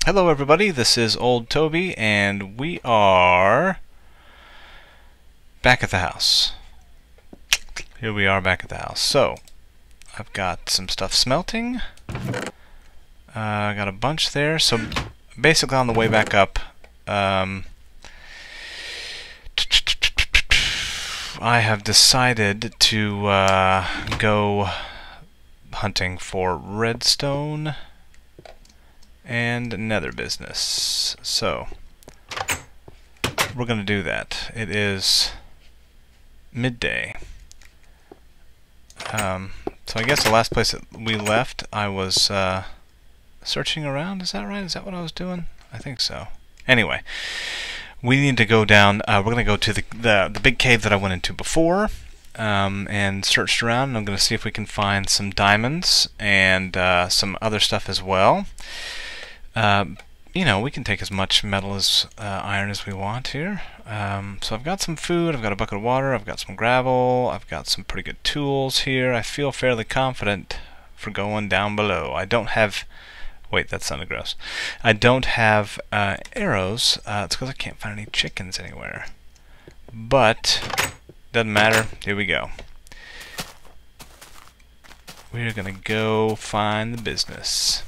Hello everybody, this is Oldtoby and we are back at the house. Here we are back at the house. So, I've got some stuff smelting. I got a bunch there. So, basically on the way back up, I have decided to go hunting for redstone and nether business. So we're going to do that. It is midday. So I guess the last place that we left, I was searching around. Is that right? Is that what I was doing? I think so. Anyway, we need to go down. We're going to go to the big cave that I went into before. And searched around, and I'm going to see if we can find some diamonds and some other stuff as well. You know, we can take as much metal as iron as we want here. So I've got some food, I've got a bucket of water, I've got some gravel, I've got some pretty good tools here. I feel fairly confident for going down below. I don't have... Wait, that sounded gross. I don't have arrows. It's because I can't find any chickens anywhere. But, doesn't matter. Here we go. We're gonna go find the business.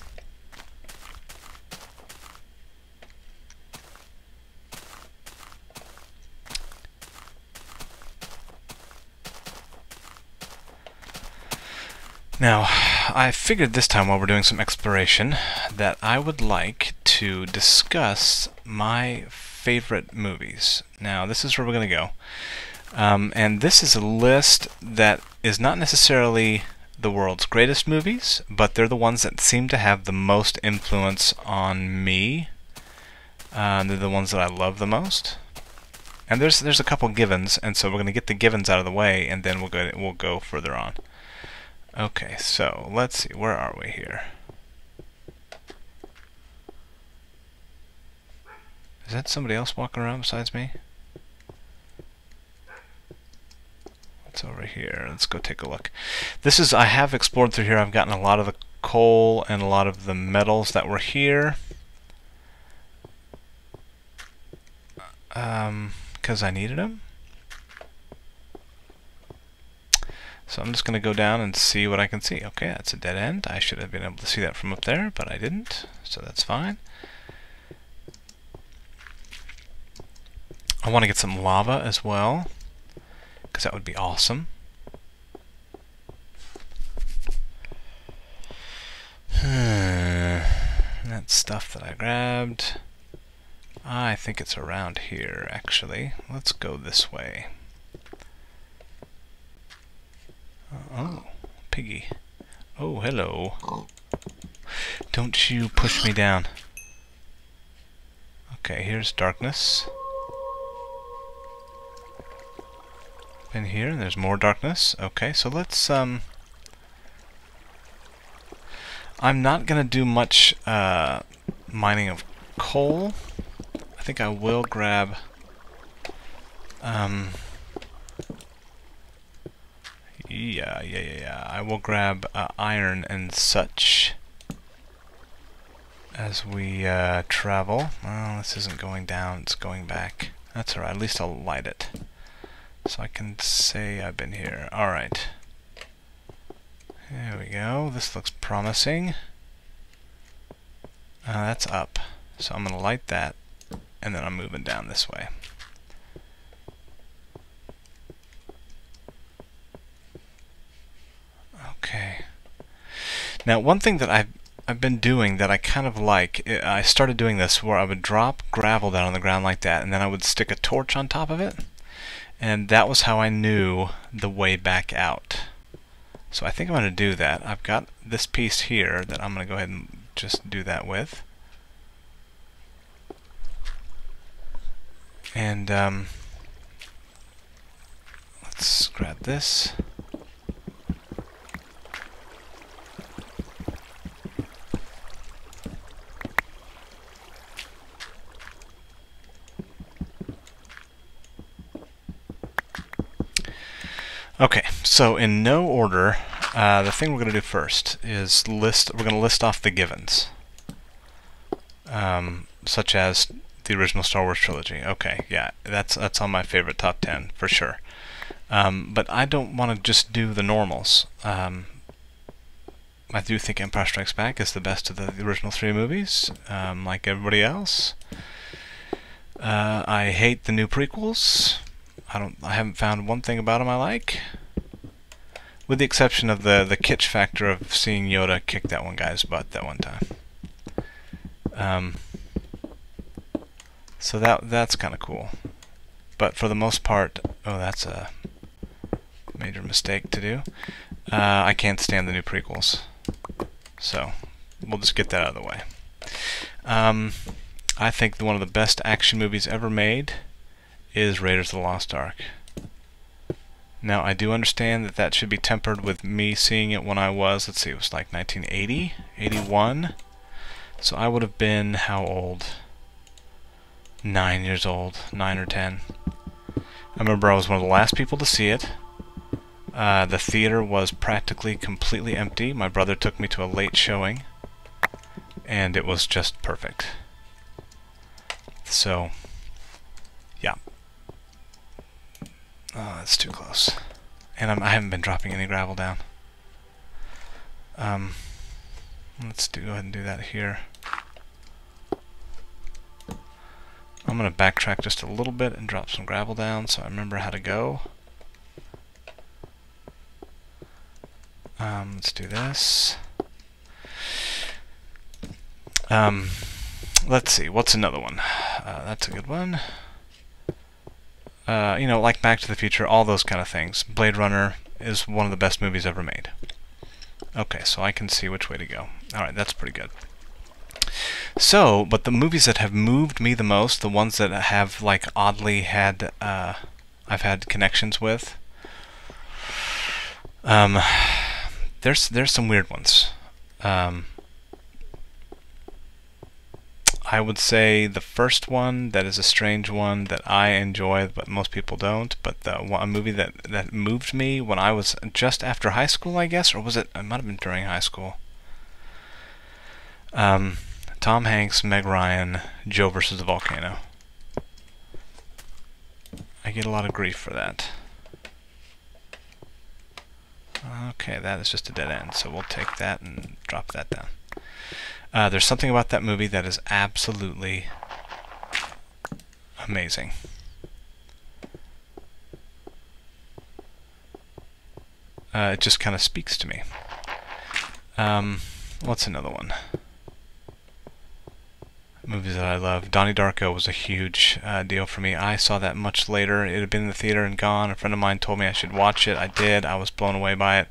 Now, I figured this time while we're doing some exploration that I would like to discuss my favorite movies. Now, this is where we're going to go. And this is a list that is not necessarily the world's greatest movies, but they're the ones that seem to have the most influence on me. They're the ones that I love the most. And there's a couple givens, and so we're going to get the givens out of the way, and then we'll go further on. Okay, so let's see, where are we here? Is that somebody else walking around besides me? What's over here? Let's go take a look. I have explored through here. I've gotten a lot of the coal and a lot of the metals that were here. Because I needed them. So I'm just going to go down and see what I can see. Okay, that's a dead end. I should have been able to see that from up there, but I didn't, so that's fine. I want to get some lava as well, because that would be awesome. That stuff that I grabbed, I think it's around here, actually. Let's go this way. Oh, piggy. Oh, hello. Don't you push me down. Okay, here's darkness. In here, and there's more darkness. Okay, so let's, I'm not gonna do much, mining of coal. I think I will grab, Yeah. I will grab iron and such as we travel. Well, this isn't going down, it's going back. That's alright, at least I'll light it. So I can say I've been here. Alright. There we go. This looks promising. That's up. So I'm going to light that, and then I'm moving down this way. Okay. Now, one thing that I've been doing that I kind of like, I started doing this where I would drop gravel down on the ground like that, and then I would stick a torch on top of it, and that was how I knew the way back out. So I think I'm going to do that. I've got this piece here that I'm going to go ahead and just do that with. And let's grab this. Okay, so in no order, the thing we're going to do first is we're going to list off the givens. such as the original Star Wars Trilogy. Okay, yeah, that's on my favorite top 10 for sure. But I don't want to just do the normals. I do think Empire Strikes Back is the best of the original 3 movies, like everybody else. I hate the new prequels. I haven't found one thing about them I like, with the exception of the kitsch factor of seeing Yoda kick that one guy's butt that one time. So that's kind of cool. But for the most part, oh, that's a major mistake to do. I can't stand the new prequels. So we'll just get that out of the way. I think one of the best action movies ever made is Raiders of the Lost Ark. Now, I do understand that should be tempered with me seeing it when I was, let's see, it was like 1980, 81. So I would have been, how old? 9 years old, 9 or 10. I remember I was one of the last people to see it. The theater was practically completely empty. My brother took me to a late showing, and it was just perfect. So, yeah. Oh, that's too close. And I haven't been dropping any gravel down. Let's go ahead and do that here. I'm going to backtrack just a little bit and drop some gravel down so I remember how to go. Let's do this. Let's see, what's another one? That's a good one. You know, like Back to the Future, all those kind of things. Blade Runner is one of the best movies ever made. Okay, so I can see which way to go. Alright, that's pretty good. So, but the movies that have moved me the most, the ones that have, like, oddly had, I've had connections with, there's some weird ones. I would say the first one, that is a strange one that I enjoy, but most people don't. But a movie that moved me when I was just after high school, I guess, or was it? It might have been during high school. Tom Hanks, Meg Ryan, Joe versus the Volcano. I get a lot of grief for that. Okay, that is just a dead end, so we'll take that and drop that down. There's something about that movie that is absolutely amazing. It just kind of speaks to me. What's another one? Movies that I love. Donnie Darko was a huge deal for me. I saw that much later. It had been in the theater and gone. A friend of mine told me I should watch it. I did. I was blown away by it.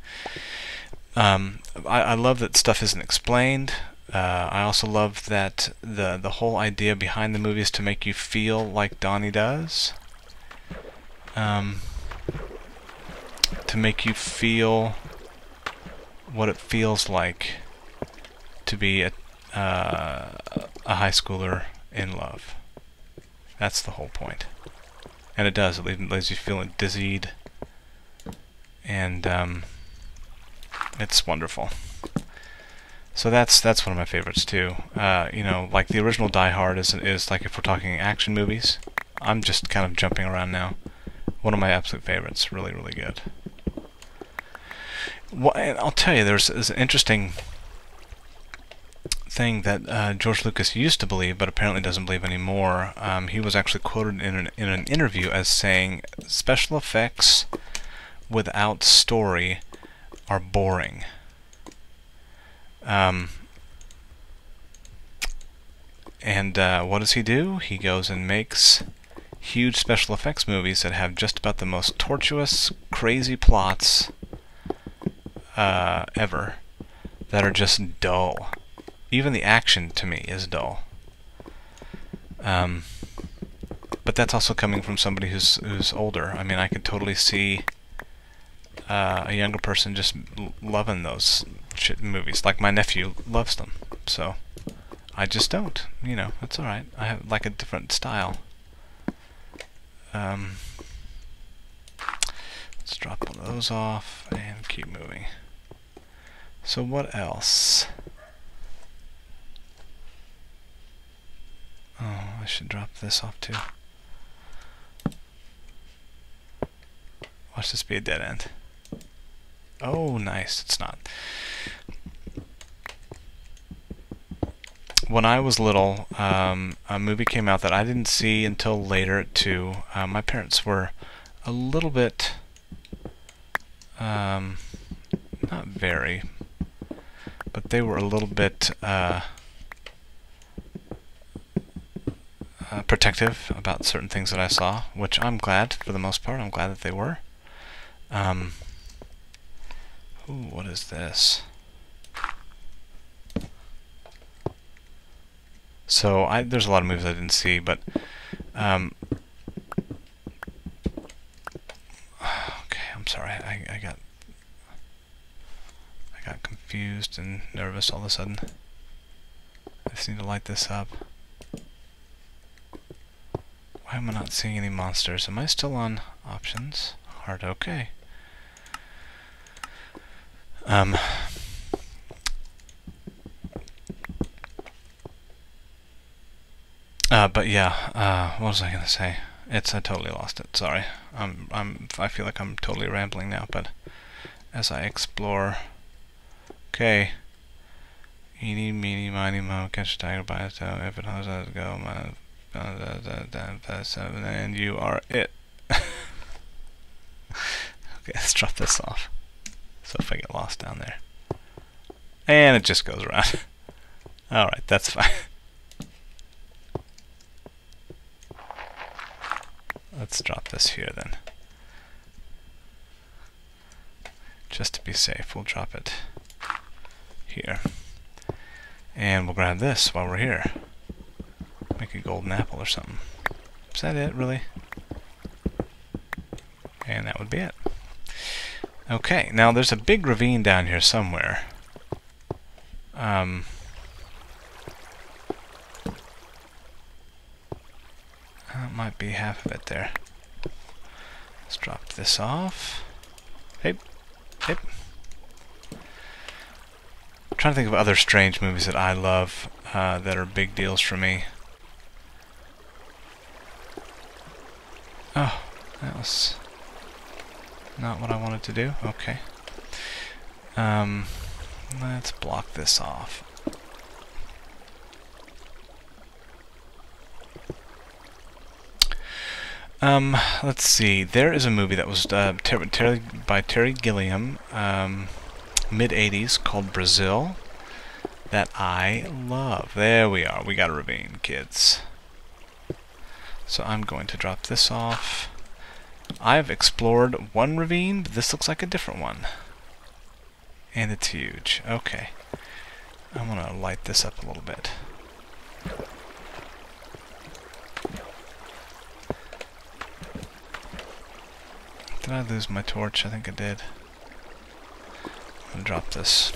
I love that stuff isn't explained. I also love that the whole idea behind the movie is to make you feel like Donnie does. To make you feel what it feels like to be a high schooler in love. That's the whole point. And it does. It leaves you feeling dizzied. And it's wonderful. So that's one of my favorites too. You know, like the original Die Hard is like, if we're talking action movies, I'm just kind of jumping around now. One of my absolute favorites. Really, really good. Well, and I'll tell you, there's an interesting thing that George Lucas used to believe, but apparently doesn't believe anymore. He was actually quoted in an interview as saying, special effects without story are boring. What does he do? He goes and makes huge special effects movies that have just about the most tortuous, crazy plots ever, that are just dull. Even the action, to me, is dull. But that's also coming from somebody who's older. I mean, I could totally see a younger person just loving those shit movies. Like my nephew loves them. So I just don't. You know, that's alright. I have like a different style. Let's drop one of those off and keep moving. So what else? I should drop this off too. Watch this be a dead end. Oh, nice. It's not. When I was little, a movie came out that I didn't see until later too. My parents were a little bit, not very, but they were a little bit protective about certain things that I saw, which I'm glad for the most part. I'm glad that they were. Ooh, what is this? So there's a lot of movies I didn't see, but okay, I'm sorry. I got confused and nervous all of a sudden. I just need to light this up. Why am I not seeing any monsters? Am I still on options? Hard, okay. But yeah, what was I gonna say? I totally lost it. Sorry. I feel like I'm totally rambling now. But as I explore, okay. Eeny, meeny, miny, mo, catch a tiger by its tail. If it knows how to go, and you are it. Okay, let's drop this off. So if I get lost down there, and it just goes around. All right, that's fine. Let's drop this here then. Just to be safe, we'll drop it here. And we'll grab this while we're here. Make a golden apple or something. Is that it, really? And that would be it. Okay, now there's a big ravine down here somewhere. That might be half of it there. Let's drop this off. Hey, hey. I'm trying to think of other strange movies that I love that are big deals for me. Oh, that was not what I wanted to do. Okay. Let's block this off. Let's see. There is a movie that was by Terry Gilliam, mid-80s, called Brazil, that I love. There we are. We got a ravine, kids. So I'm going to drop this off. I've explored one ravine, but this looks like a different one. And it's huge. Okay. I'm going to light this up a little bit. Did I lose my torch? I think I did. I'm going to drop this.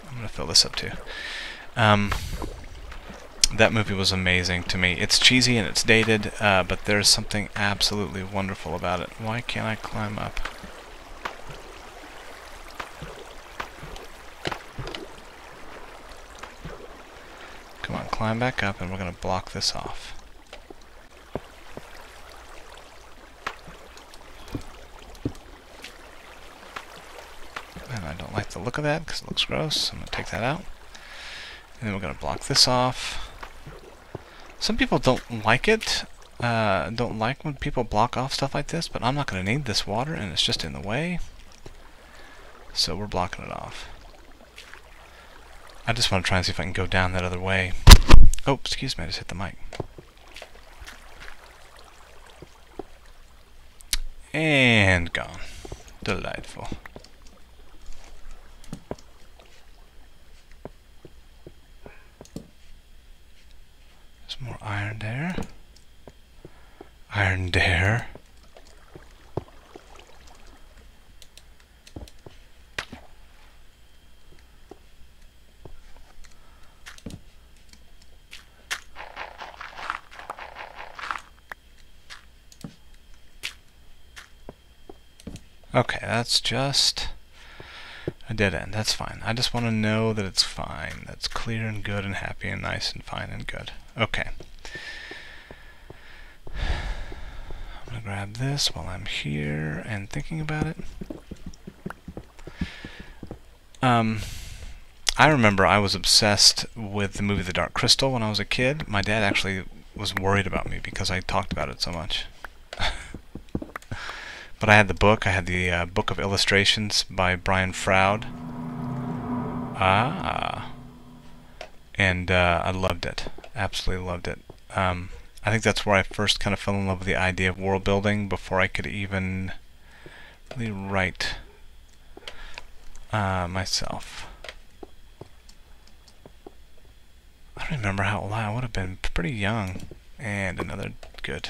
I'm going to fill this up too. That movie was amazing to me. It's cheesy and it's dated, but there's something absolutely wonderful about it. Why can't I climb up? Come on, climb back up and we're going to block this off. And I don't like the look of that because it looks gross. I'm going to take that out. And then we're going to block this off. Some people don't like it, don't like when people block off stuff like this, but I'm not going to need this water and it's just in the way. So we're blocking it off. I just want to try and see if I can go down that other way. Oh, excuse me, I just hit the mic. And gone. Delightful. There's more iron there. Iron there. Okay, that's just a dead end. That's fine. I just want to know that it's fine. That's clear and good and happy and nice and fine and good. Okay. grab this while I'm here and thinking about it. I remember I was obsessed with the movie The Dark Crystal when I was a kid. My dad actually was worried about me because I talked about it so much. But I had the book. I had the book of illustrations by Brian Froud. And I loved it. Absolutely loved it. I think that's where I first kind of fell in love with the idea of world building before I could even really write myself. I don't remember how old I would have been. Pretty young. And another good.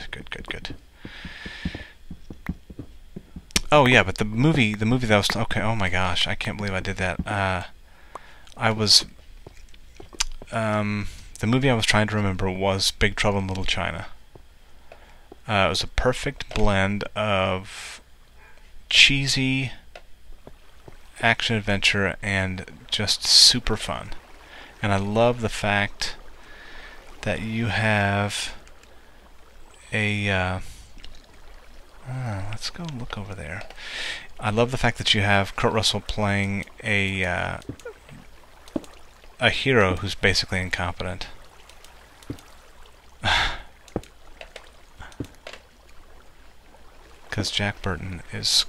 Oh yeah, but the movie that was okay. Oh my gosh, I can't believe I did that. The movie I was trying to remember was Big Trouble in Little China. It was a perfect blend of cheesy action adventure and just super fun. And I love the fact that you have a let's go look over there. I love the fact that you have Kurt Russell playing a hero who's basically incompetent. Because Jack Burton is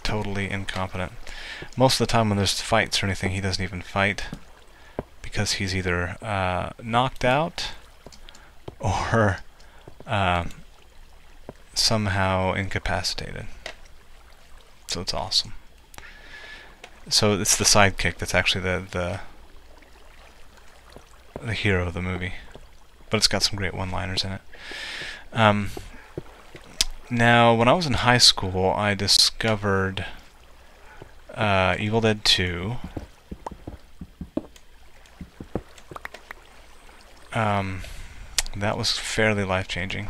totally incompetent. Most of the time when there's fights or anything, he doesn't even fight because he's either knocked out or somehow incapacitated. So it's awesome. So it's the sidekick that's actually the hero of the movie, but it's got some great one-liners in it. Now, when I was in high school, I discovered Evil Dead 2. That was fairly life-changing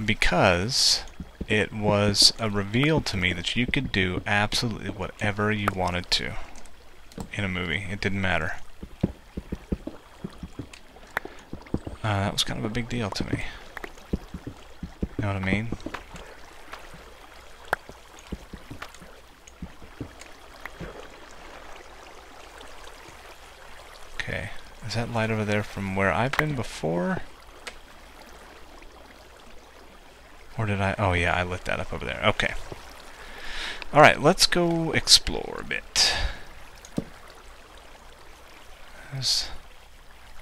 because it was revealed to me that you could do absolutely whatever you wanted to in a movie. It didn't matter. That was kind of a big deal to me. You know what I mean? Okay. Is that light over there from where I've been before? Or did I? Oh yeah, I lit that up over there. Okay. Alright, let's go explore a bit. There's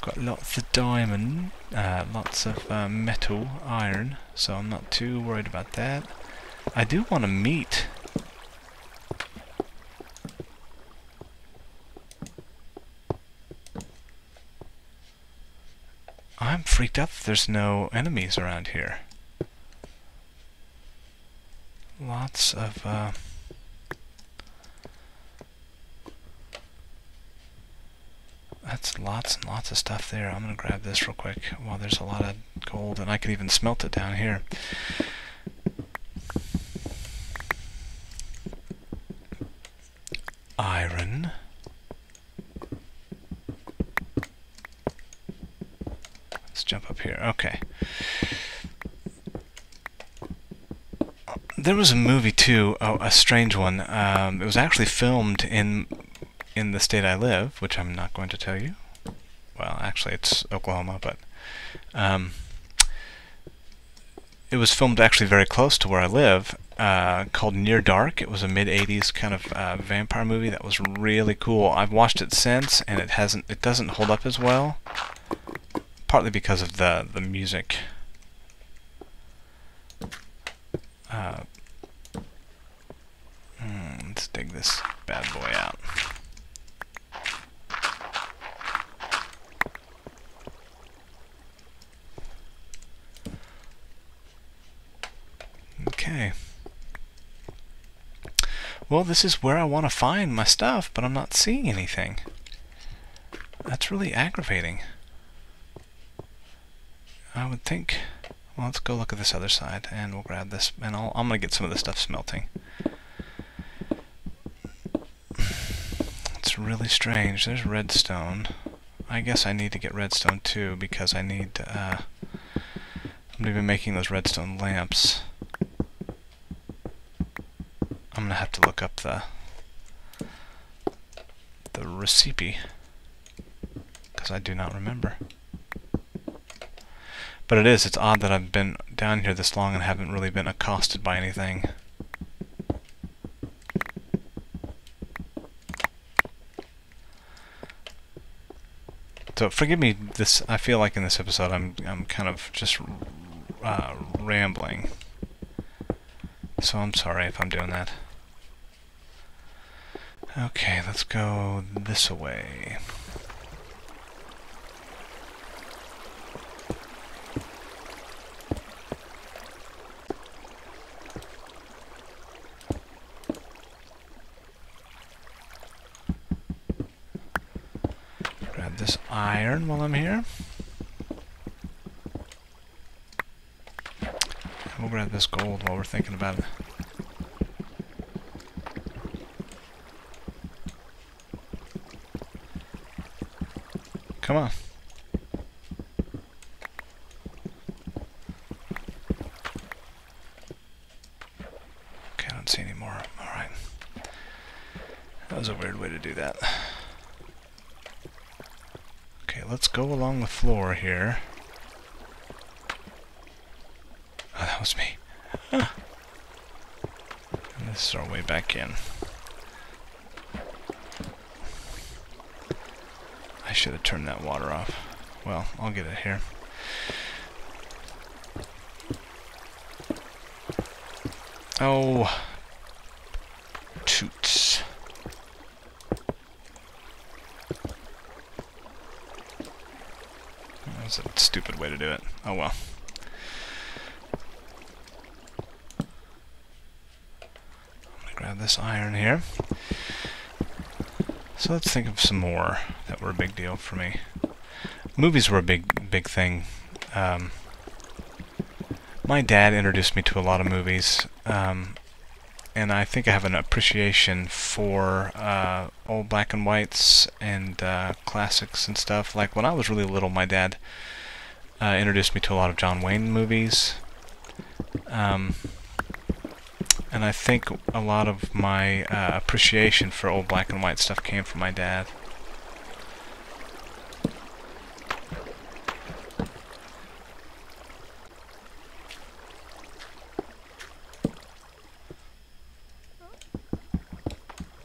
got lots of diamond, lots of metal, iron, so I'm not too worried about that. I do want to meet I'm freaked out that there's no enemies around here. Lots of that's lots and lots of stuff there. I'm gonna grab this real quick. Well, there's a lot of gold, and I can even smelt it down here. Iron. Let's jump up here. Okay. There was a movie too, a strange one. It was actually filmed in the state I live, which I'm not going to tell you. Well, actually, it's Oklahoma, but it was filmed actually very close to where I live, called Near Dark. It was a mid-'80s kind of vampire movie that was really cool. I've watched it since, and it doesn't hold up as well, partly because of the music. Let's dig this bad boy out. Okay. Well, this is where I want to find my stuff, but I'm not seeing anything. That's really aggravating. I would think... Well, let's go look at this other side, and we'll grab this, and I'm going to get some of this stuff smelting. It's really strange. There's redstone. I guess I need to get redstone too, because I need I'm going to be making those redstone lamps. I'm going to have to look up the recipe, because I do not remember. But it's odd that I've been down here this long and haven't really been accosted by anything. So forgive me, I feel like in this episode I'm kind of just rambling. So I'm sorry if I'm doing that. Okay, let's go this way. Grab this iron while I'm here. And we'll grab this gold while we're thinking about it. Come on. Okay, I don't see any more. Alright. That was a weird way to do that. Okay, let's go along the floor here. Oh, that was me. And this is our way back in. I should have turned that water off. Well, I'll get it here. Oh, toots. That was a stupid way to do it. Oh well. I'm gonna grab this iron here. So let's think of some more that were a big deal for me. Movies were a big thing. My dad introduced me to a lot of movies, and I think I have an appreciation for old black and whites and classics and stuff. Like when I was really little, my dad introduced me to a lot of John Wayne movies. And I think a lot of my appreciation for old black and white stuff came from my dad.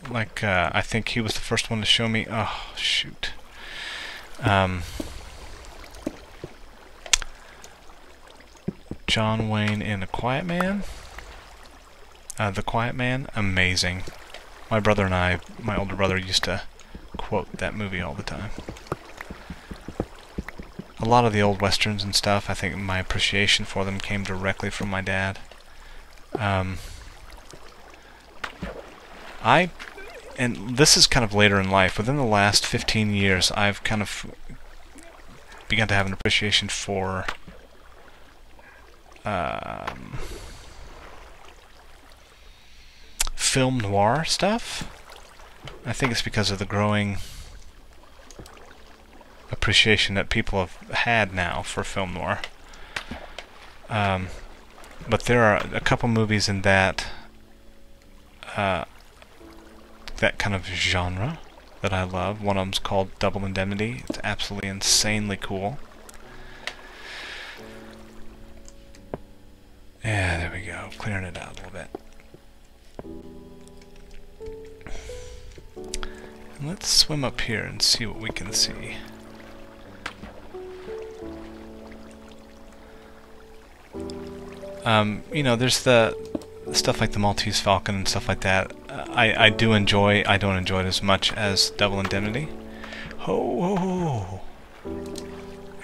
Like, I think he was the first one to show me... Oh, shoot. John Wayne in The Quiet Man? The Quiet Man, amazing. My brother and I, my older brother, used to quote that movie all the time. A lot of the old westerns and stuff, I think my appreciation for them came directly from my dad. And this is kind of later in life. Within the last 15 years, I've kind of begun to have an appreciation for film noir stuff. I think it's because of the growing appreciation that people have had now for film noir. But there are a couple movies in that that kind of genre that I love. One of them's called Double Indemnity. It's absolutely insanely cool. Yeah, there we go. Clearing it out a little bit. And let's swim up here and see what we can see. You know, there's the stuff like the Maltese Falcon and stuff like that. I do enjoy. I don't enjoy it as much as Double Indemnity. Ho ho ho!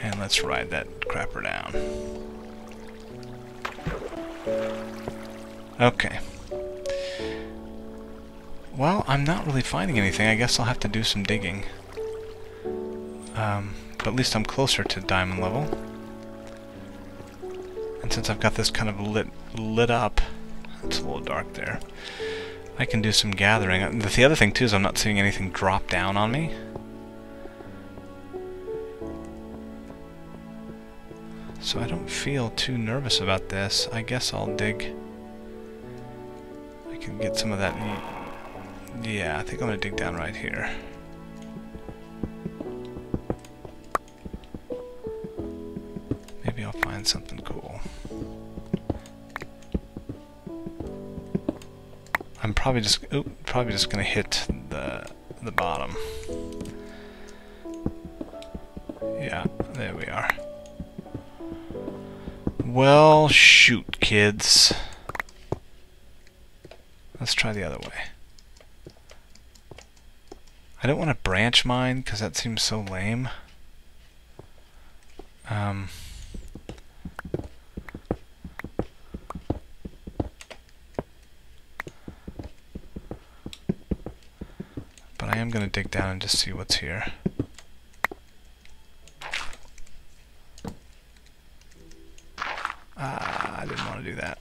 And let's ride that crapper down. Okay. Well, I'm not really finding anything. I guess I'll have to do some digging. But at least I'm closer to diamond level. And since I've got this kind of lit up, it's a little dark there, I can do some gathering. The other thing too is I'm not seeing anything drop down on me. So I don't feel too nervous about this. I guess I'll dig. I can get some of that. Yeah, I think I'm gonna dig down right here. Maybe I'll find something cool. I'm probably just gonna hit the bottom. Yeah, there we are. Well, shoot, kids. Let's try the other way. I don't want to branch mine because that seems so lame. But I am going to dig down and just see what's here. I didn't want to do that.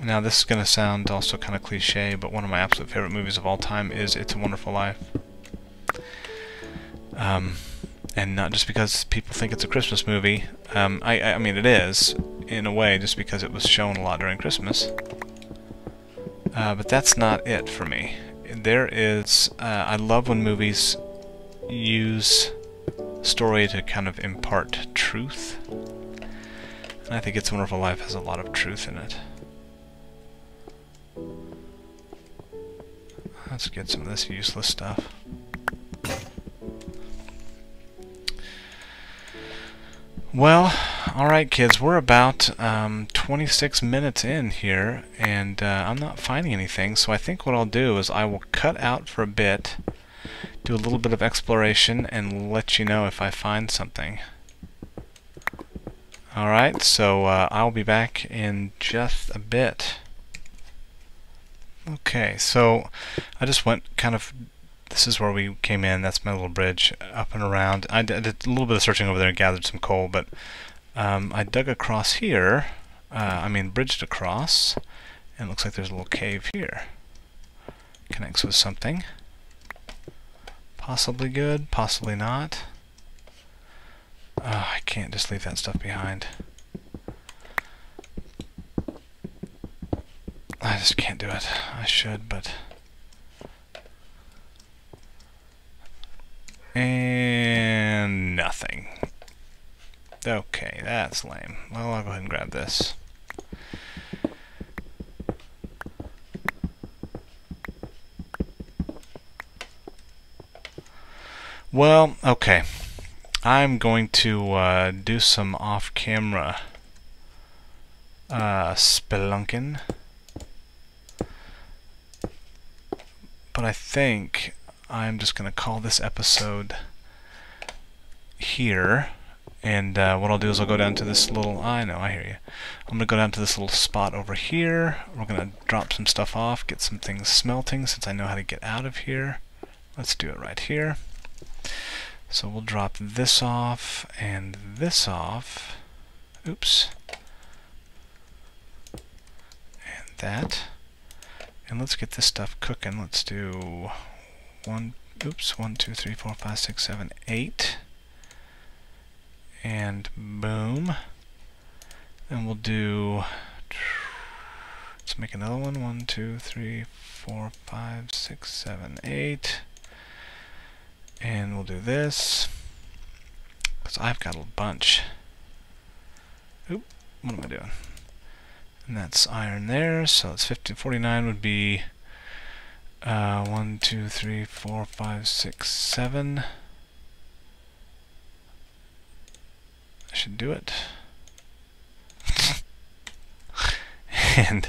Now this is going to sound also kind of cliche, but one of my absolute favorite movies of all time is It's a Wonderful Life. And not just because people think it's a Christmas movie. I mean it is, in a way, just because it was shown a lot during Christmas. But that's not it for me. There is, I love when movies use story to kind of impart truth. And I think It's a Wonderful Life has a lot of truth in it. Let's get some of this useless stuff. Well, alright kids, we're about 26 minutes in here, and I'm not finding anything, so I think what I'll do is I will cut out for a bit, do a little bit of exploration, and let you know if I find something. Alright, so I'll be back in just a bit. Okay, so I just went kind of, this is where we came in, that's my little bridge, up and around. I did a little bit of searching over there and gathered some coal, but I dug across here, bridged across, and it looks like there's a little cave here. Connects with something. Possibly good, possibly not. I can't just leave that stuff behind. I just can't do it. I should, but... And nothing. Okay, that's lame. Well, I'll go ahead and grab this. Well, okay. I'm going to do some off-camera spelunking. But I think I'm just going to call this episode here, and what I'll do is I'll go down to this little, I know, I hear you. I'm going to go down to this little spot over here. We're going to drop some stuff off, get some things smelting since I know how to get out of here. Let's do it right here. So we'll drop this off and this off. Oops. And that. And let's get this stuff cooking. Let's do 1, 2, 3, 4, 5, 6, 7, 8. And boom. And we'll do, let's make another one. 1, 2, 3, 4, 5, 6, 7, 8. And we'll do this, because I've got a bunch. Oop, what am I doing? And that's iron there, so it's 49 would be 1, 2, 3, 4, 5, 6, 7. I should do it. And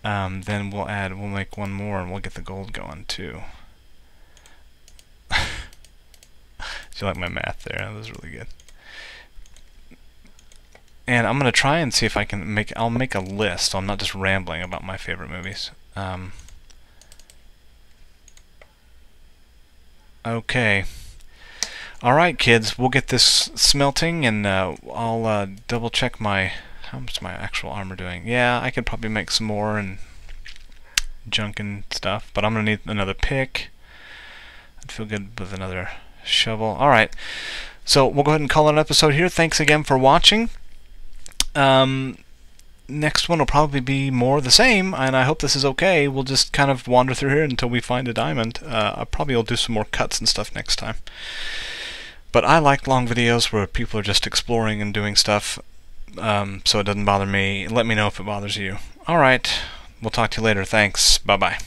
then we'll make one more and we'll get the gold going too. Do you like my math there? That was really good. And I'm gonna try and see if I can I'll make a list. So I'm not just rambling about my favorite movies. Okay. Alright kids, we'll get this smelting, and I'll double check how much my actual armor doing. Yeah, I could probably make some more and junk and stuff. But I'm going to need another pick. I'd feel good with another shovel. Alright, so we'll go ahead and call it an episode here. Thanks again for watching. Next one will probably be more of the same, and I hope this is okay. We'll just kind of wander through here until we find a diamond. I probably will do some more cuts and stuff next time. But I like long videos where people are just exploring and doing stuff, so it doesn't bother me. Let me know if it bothers you. Alright, we'll talk to you later. Thanks. Bye-bye.